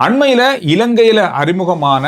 அண்மையில இலங்கையில அறிமுகமான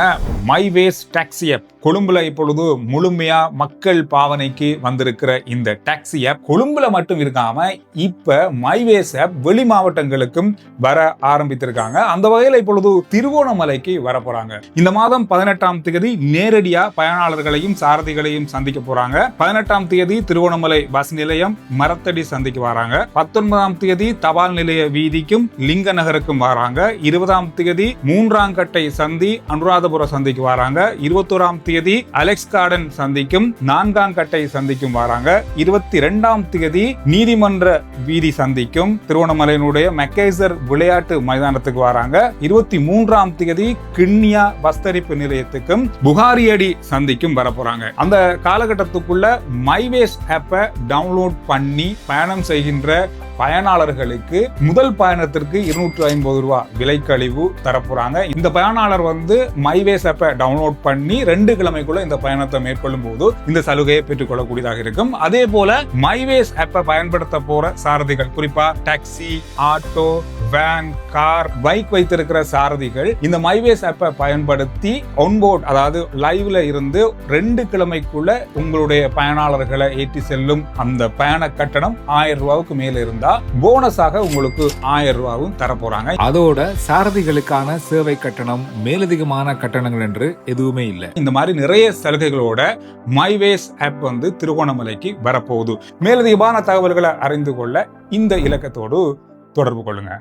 மைவேஸ் டாக்ஸி ஆப் கொழும்புல இப்பொழுது முழுமையா மக்கள் பாவனைக்கு வந்திருக்கிற இந்த டாக்ஸி ஆப் கொழும்புல மட்டும் இருக்காம இப்ப மைவேஸ் ஆப் வெளி மாவட்டங்களுக்கும் வர ஆரம்பித்திருக்காங்க. அந்த வகையில இப்பொழுது திருகோணமலைக்கு வர போறாங்க. இந்த மாதம் 18ஆம் தேதி நேரடியா பயனாளர்களையும் சாரதிகளையும் சந்திக்க போறாங்க. 18ஆம் தேதி திருகோணமலை பஸ் நிலையம் மரத்தடி சந்திக்கு வராங்க. 19ஆம் தேதி தபால் நிலைய வீதிக்கும் லிங்க நகருக்கும் வராங்க. 20ஆம் தேதி 3ஆம் கட்டை சந்தி அனுராதபுர சந்திக்கு வராங்க. 21ஆம் தேதி அலெக்ஸ் கார்டன் சந்திக்கும் 4ஆம் கட்டை சந்திக்கும் வராங்க. 22ஆம் தேதி நீதிமன்ற வீதி சந்திக்கும் திருவண்ணாமலையினுடைய மெக்கைசர் விளையாட்டு மைதானத்துக்கு வராங்க. 23ஆம் தேதி கிண்ணியா பஸ்தரிப்பு நிலையத்துக்கும் புகாரியடி சந்திக்கும் வர போறாங்க. அந்த காலகட்டத்துக்குள்ள மைவேஸ் ஆப்பை டவுன்லோட் பண்ணி பயணம் செய்கின்ற பயனாளர்களுக்கு முதல் பயணத்திற்கு 250 ரூபாய் விலைக்கழிவு தரப்போறாங்க. இந்த பயனாளர் மைவேஸ் ஆப்பை டவுன்லோட் பண்ணி 2 கிழமைக்குள்ள இந்த பயணத்தை மேற்கொள்ளும் போது இந்த சலுகையை பெற்றுக்கொள்ளக்கூடியதாக இருக்கும். அதே போல மைவேஸ் ஆப்பை பயன்படுத்த போற சாரதிகள், குறிப்பா taxi, auto, van, car, bike வைத்திருக்கிற சாரதிகள் இந்த மைவேஸ் ஆப்பை பயன்படுத்தி ஒன்போர்ட், அதாவது லைவ்ல இருந்து 2 கிழமைக்குள்ள உங்களுடைய பயனாளர்களை ஏற்றி செல்லும் அந்த பயண கட்டணம் 1000 ரூபாய்க்கு மேல இருந்தா போனஸாக உங்களுக்கு 1000 ரூபாயும் தர போறாங்க. அதோட சாரதிகளுக்கான சேவை கட்டணம், மேலதிகமான கட்டணங்கள் என்று எதுவுமே இல்லை. இந்த மாதிரி நிறைய சலுகைகளோட மைவேஸ் ஆப் திருகோணமலைக்கு வரப்போகுது. மேலதிகமான தகவல்களை அறிந்து கொள்ள இந்த இலக்கத்தோடு தொடர்பு கொள்ளுங்க.